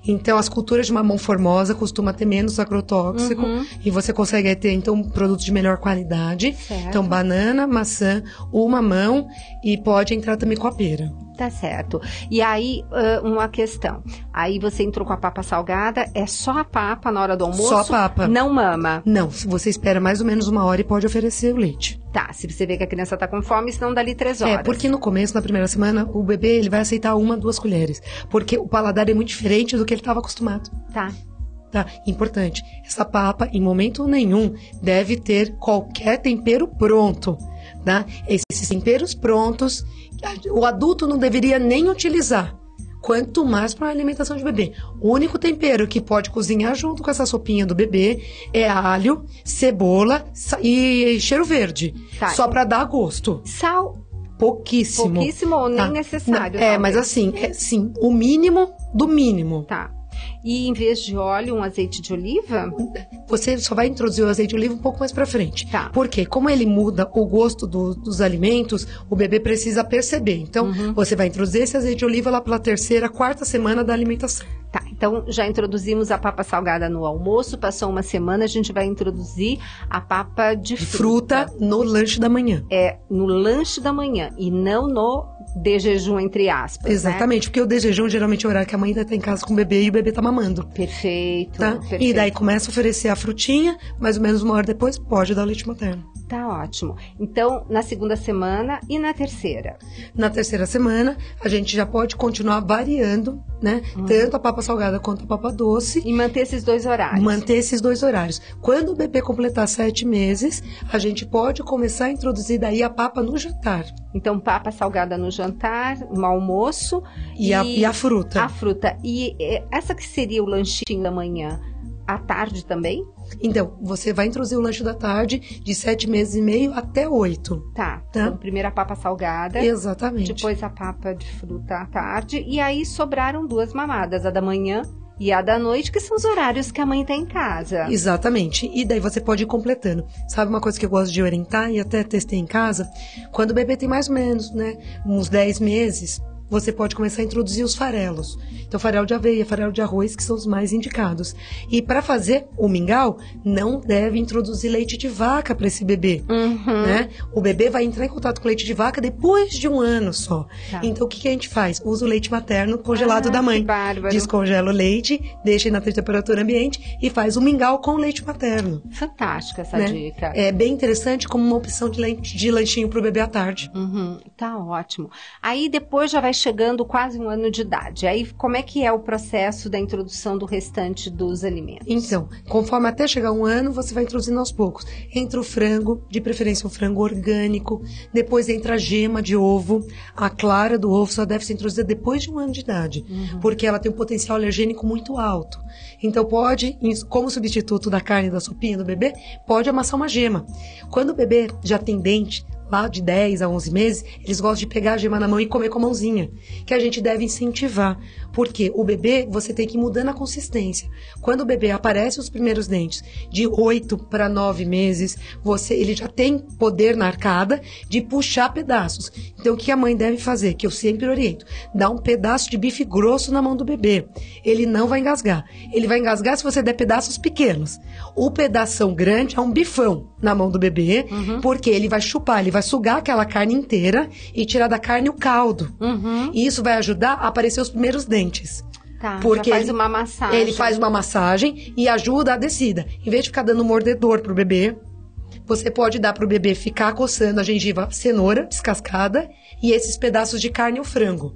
Então, as culturas de mamão formosa costumam ter menos agrotóxico e você consegue ter, então, um produto de melhor qualidade. Certo. Então, banana, maçã, o mamão e pode entrar também com a pera. Tá certo. E aí, uma questão. Aí você entrou com a papa salgada, é só a papa na hora do almoço? Só a papa. Não mama? Não, você espera mais ou menos 1 hora e pode oferecer o leite. Tá, se você vê que a criança tá com fome, senão dali 3 horas. É, porque no começo, na primeira semana, o bebê ele vai aceitar 1, 2 colheres. Porque o paladar é muito diferente do que ele estava acostumado. Tá. Tá, importante. Essa papa, em momento nenhum, deve ter qualquer tempero pronto. Tá? Esses temperos prontos, o adulto não deveria nem utilizar. Quanto mais para a alimentação de bebê. O único tempero que pode cozinhar junto com essa sopinha do bebê é alho, cebola e cheiro verde. Tá. Só para dar gosto. Sal? Pouquíssimo. Pouquíssimo ou nem necessário? Não, mas assim, sim, o mínimo do mínimo. Tá. E em vez de óleo, um azeite de oliva? Você só vai introduzir o azeite de oliva um pouco mais pra frente. Tá. Porque como ele muda o gosto dos alimentos, o bebê precisa perceber. Então, você vai introduzir esse azeite de oliva lá pela 3ª, 4ª semana da alimentação. Tá, então já introduzimos a papa salgada no almoço, passou 1 semana, a gente vai introduzir a papa de fruta no lanche da manhã. É, no lanche da manhã e não no de jejum, entre aspas. Exatamente, porque o de jejum geralmente é o horário que a mãe ainda tá em casa com o bebê e o bebê tá mamando. Perfeito, tá? Perfeito. E daí começa a oferecer a frutinha, mais ou menos 1 hora depois pode dar o leite materno. Tá ótimo. Então, na 2ª semana e na 3ª? Na 3ª semana, a gente já pode continuar variando, né? Tanto a papa salgada quanto a papa doce. E manter esses 2 horários. Manter esses 2 horários. Quando o bebê completar 7 meses, a gente pode começar a introduzir daí a papa no jantar. Então, papa salgada no jantar, no almoço. E a fruta. A fruta. E essa que seria o lanchinho da manhã, à tarde também? Então, você vai introduzir o lanche da tarde de 7 meses e meio até 8. Tá. Então, primeiro a papa salgada. Exatamente. Depois a papa de fruta à tarde. E aí sobraram 2 mamadas, a da manhã e a da noite, que são os horários que a mãe tem em casa. Exatamente. E daí você pode ir completando. Sabe uma coisa que eu gosto de orientar e até testei em casa? Quando o bebê tem mais ou menos, né, uns 10 meses... você pode começar a introduzir os farelos. Então, farelo de aveia, farelo de arroz, que são os mais indicados. E para fazer o mingau, não deve introduzir leite de vaca para esse bebê. Né? O bebê vai entrar em contato com leite de vaca depois de 1 ano só. Tá. Então, o que a gente faz? Usa o leite materno congelado da mãe. Descongela o leite, deixa na temperatura ambiente e faz o mingau com leite materno. Fantástica essa dica. É bem interessante como uma opção de lanchinho para o bebê à tarde. Tá ótimo. Aí depois já vai chegando quase 1 ano de idade. Aí, como é que é o processo da introdução do restante dos alimentos? Então, conforme até chegar 1 ano, você vai introduzindo aos poucos. Entra o frango, de preferência um frango orgânico. Depois entra a gema de ovo. A clara do ovo só deve ser introduzida depois de 1 ano de idade. Porque ela tem um potencial alergênico muito alto. Então, pode, como substituto da carne da sopinha do bebê, pode amassar uma gema. Quando o bebê já tem dente, lá de 10 a 11 meses, eles gostam de pegar a gema na mão e comer com a mãozinha, que a gente deve incentivar, porque o bebê, você tem que ir mudando a consistência. Quando o bebê aparece os primeiros dentes, de 8 para 9 meses, ele já tem poder na arcada de puxar pedaços. Então, o que a mãe deve fazer? Que eu sempre oriento. Dá um pedaço de bife grosso na mão do bebê. Ele não vai engasgar. Ele vai engasgar se você der pedaços pequenos. O pedação grande é um bifão na mão do bebê, porque ele vai chupar, ele vai sugar aquela carne inteira e tirar da carne o caldo. E isso vai ajudar a aparecer os primeiros dentes. Tá, porque já faz uma massagem. Ele faz uma massagem e ajuda a descida. Em vez de ficar dando mordedor pro bebê, você pode dar pro bebê ficar coçando a gengiva, cenoura descascada e esses pedaços de carne ou frango.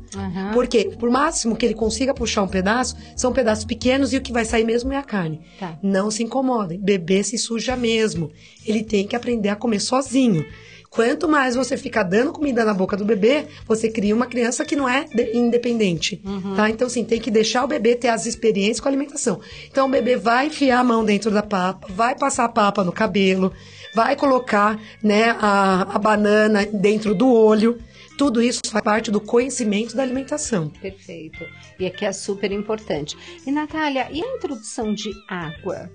Porque, por máximo que ele consiga puxar um pedaço, são pedaços pequenos e o que vai sair mesmo é a carne. Tá. Não se incomodem. Bebê se suja mesmo. Ele tem que aprender a comer sozinho. Quanto mais você ficar dando comida na boca do bebê, você cria uma criança que não é independente, tá? Então, assim, tem que deixar o bebê ter as experiências com a alimentação. Então, o bebê vai enfiar a mão dentro da papa, vai passar a papa no cabelo, vai colocar, né, a banana dentro do olho. Tudo isso faz parte do conhecimento da alimentação. Perfeito. E aqui é super importante. E, Natália, e a introdução de água?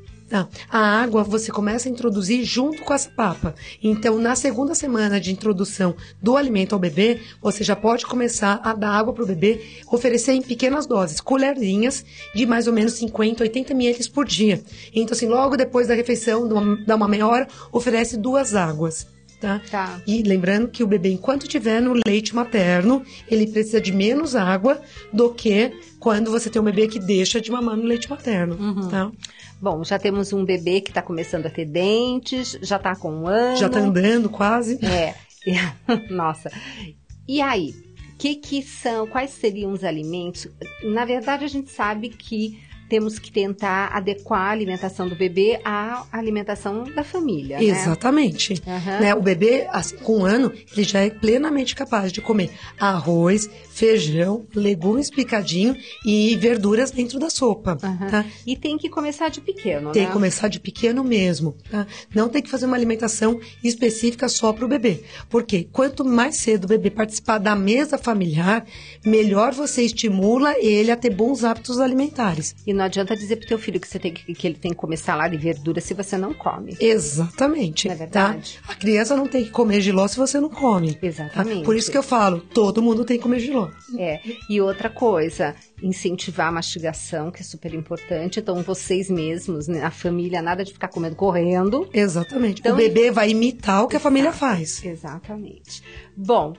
A água você começa a introduzir junto com essa papa. Então, na segunda semana de introdução do alimento ao bebê, você já pode começar a dar água para o bebê, oferecer em pequenas doses, colherinhas de mais ou menos 50, 80 ml por dia. Então, assim, logo depois da refeição, dá uma meia hora, oferece 2 águas. Tá? E lembrando que o bebê, enquanto estiver no leite materno, ele precisa de menos água do que quando você tem um bebê que deixa de mamar no leite materno. Tá? Bom, já temos um bebê que está começando a ter dentes, já está com 1 ano. Já está andando quase. Nossa. E aí, quais seriam os alimentos? Na verdade, a gente sabe que temos que tentar adequar a alimentação do bebê à alimentação da família, Exatamente. Né? O bebê, assim, com 1 ano, ele já é plenamente capaz de comer arroz, feijão, legumes picadinho e verduras dentro da sopa. Tá? E tem que começar de pequeno, Tem que começar de pequeno mesmo. Tá? Não tem que fazer uma alimentação específica só para o bebê. Porque quanto mais cedo o bebê participar da mesa familiar, melhor você estimula ele a ter bons hábitos alimentares. E não adianta dizer pro teu filho que ele tem que comer salada e verdura se você não come. Exatamente. Não é verdade? Tá? A criança não tem que comer jiló se você não come. Exatamente. Tá? Por isso que eu falo, todo mundo tem que comer jiló. E outra coisa, incentivar a mastigação, que é super importante. Então, vocês mesmos, né, a família, nada de ficar comendo correndo. Exatamente. Então, o bebê vai imitar o que a família faz. Exatamente. Bom,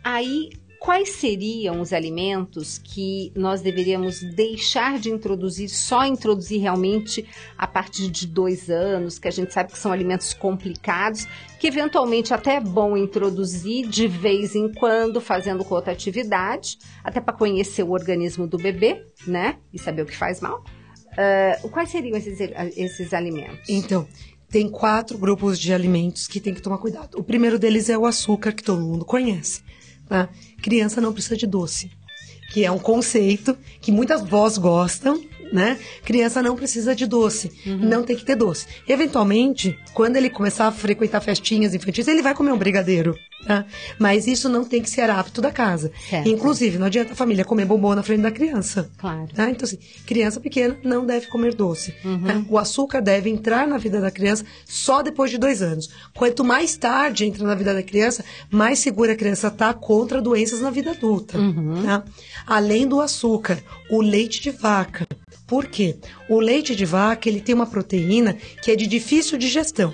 aí... Quais seriam os alimentos que nós deveríamos deixar de introduzir, só introduzir realmente a partir de 2 anos, que a gente sabe que são alimentos complicados, que eventualmente até é bom introduzir de vez em quando, fazendo com outra atividade, até para conhecer o organismo do bebê, né? E saber o que faz mal. Quais seriam esses alimentos? Então, tem 4 grupos de alimentos que tem que tomar cuidado. O primeiro deles é o açúcar, que todo mundo conhece. Tá? Criança não precisa de doce, que é um conceito que muitas vós gostam, né? Criança não precisa de doce, não tem que ter doce. Eventualmente, quando ele começar a frequentar festinhas infantis, ele vai comer um brigadeiro, tá? Mas isso não tem que ser hábito da casa. Certo. Inclusive, não adianta a família comer bombom na frente da criança. Claro. Tá? Então, assim, criança pequena não deve comer doce. Tá? O açúcar deve entrar na vida da criança só depois de 2 anos. Quanto mais tarde entra na vida da criança, mais segura a criança está contra doenças na vida adulta. Tá? Além do açúcar, o leite de vaca. Por quê? O leite de vaca, ele tem uma proteína que é de difícil digestão.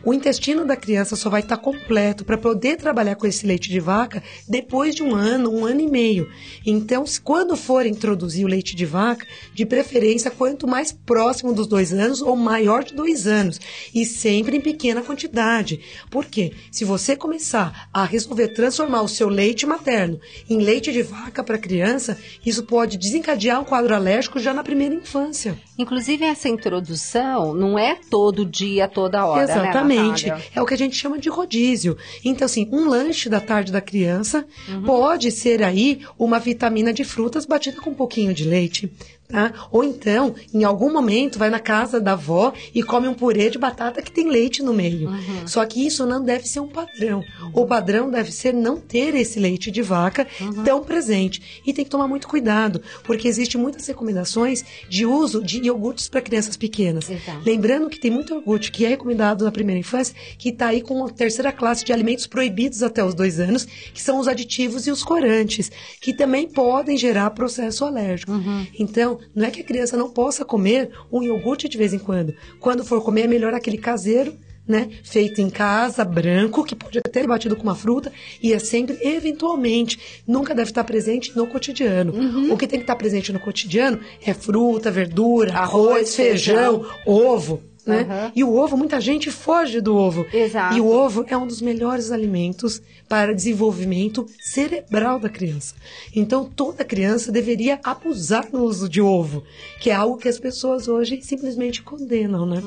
O intestino da criança só vai estar completo para poder trabalhar com esse leite de vaca depois de 1 ano, 1 ano e meio. Então, quando for introduzir o leite de vaca, de preferência, quanto mais próximo dos 2 anos ou maior de 2 anos. E sempre em pequena quantidade. Por quê? Se você começar a resolver transformar o seu leite materno em leite de vaca para a criança, isso pode desencadear um quadro alérgico já na primeira infância. Inclusive, essa introdução não é todo dia, toda hora, Exatamente. né, É o que a gente chama de rodízio. Então, assim, um lanche da tarde da criança pode ser aí uma vitamina de frutas batida com um pouquinho de leite. Tá? Ou então, em algum momento, vai na casa da avó e come um purê de batata que tem leite no meio. Só que isso não deve ser um padrão. O padrão deve ser não ter esse leite de vaca tão presente. E tem que tomar muito cuidado, porque existem muitas recomendações de uso de iogurtes para crianças pequenas. Lembrando que tem muito iogurte que é recomendado na primeira infância, que está aí com a terceira classe de alimentos proibidos até os 2 anos, que são os aditivos e os corantes, que também podem gerar processo alérgico. Então, não é que a criança não possa comer um iogurte de vez em quando. Quando for comer, é melhor aquele caseiro, né, feito em casa, branco, que pode até ser batido com uma fruta, e é sempre, eventualmente, nunca deve estar presente no cotidiano. O que tem que estar presente no cotidiano é fruta, verdura, arroz, feijão, ovo. Né? E o ovo, muita gente foge do ovo. Exato. E o ovo é um dos melhores alimentos para desenvolvimento cerebral da criança. Então, toda criança deveria abusar no uso de ovo, que é algo que as pessoas hoje simplesmente condenam, né?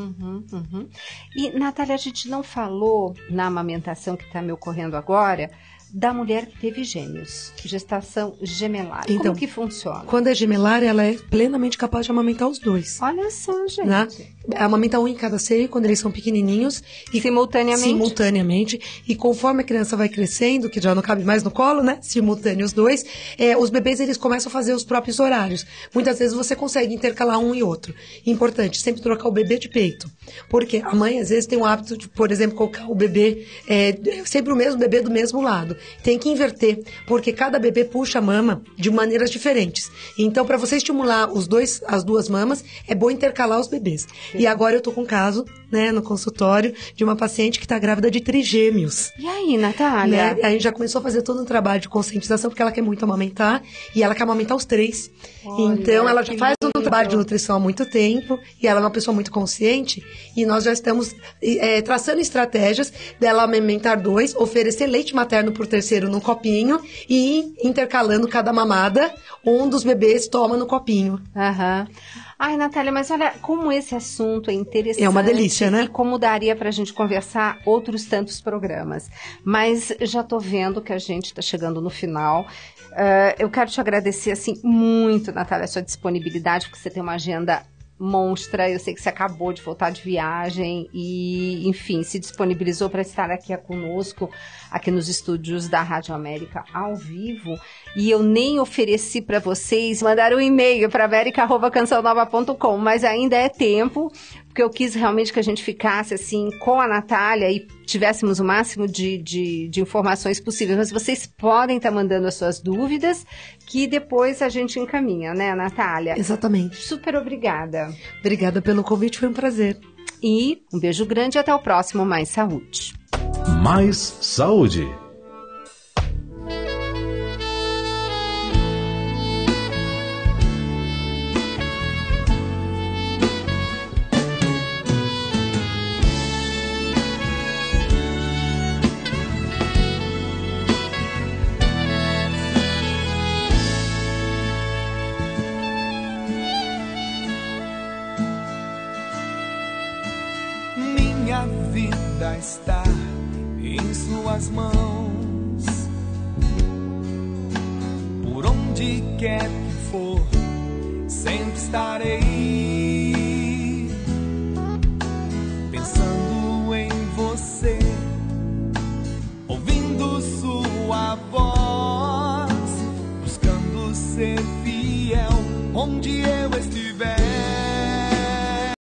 E, Natália, a gente não falou na amamentação que está me ocorrendo agora, da mulher que teve gêmeos, gestação gemelar. Então, como que funciona? Quando é gemelar, ela é plenamente capaz de amamentar os dois. Olha só, gente. Né? Amamenta um em cada seio quando eles são pequenininhos. E simultaneamente. E conforme a criança vai crescendo, que já não cabe mais no colo, né? Simultâneo os dois, os bebês eles começam a fazer os próprios horários. Muitas vezes você consegue intercalar um e outro. Importante, sempre trocar o bebê de peito. Porque a mãe, às vezes, tem o hábito de, por exemplo, colocar o bebê, sempre o mesmo bebê do mesmo lado. Tem que inverter, porque cada bebê puxa a mama de maneiras diferentes. Então, para você estimular as duas mamas, é bom intercalar os bebês. E agora eu tô com um caso, né, no consultório, de uma paciente que tá grávida de trigêmeos. E aí, Natália? Né? A gente já começou a fazer todo um trabalho de conscientização, porque ela quer muito amamentar, e ela quer amamentar os 3. Olha, então, ela já faz um trabalho de nutrição há muito tempo, e ela é uma pessoa muito consciente, e nós já estamos traçando estratégias dela amamentar 2, oferecer leite materno por terceiro num copinho, e intercalando cada mamada, um dos bebês toma no copinho. Ai, Natália, mas olha, como esse assunto é interessante. É uma delícia, né? E como daria pra gente conversar outros tantos programas. Mas já tô vendo que a gente tá chegando no final. Eu quero te agradecer, assim, muito, Natália, a sua disponibilidade, porque você tem uma agenda monstra. Eu sei que você acabou de voltar de viagem e, enfim, se disponibilizou para estar aqui conosco, aqui nos estúdios da Rádio América ao vivo. E eu nem ofereci para vocês mandar um e-mail para verica@cançãonova.com, mas ainda é tempo, porque eu quis realmente que a gente ficasse assim com a Natália e tivéssemos o máximo de informações possíveis. Mas vocês podem estar mandando as suas dúvidas, que depois a gente encaminha, né, Natália? Exatamente. Super obrigada. Obrigada pelo convite, foi um prazer. E um beijo grande e até o próximo Mais Saúde. Mais Saúde. Minha vida está em suas mãos. Por onde quer que for, sempre estarei pensando em você, ouvindo sua voz, buscando ser fiel onde eu estiver.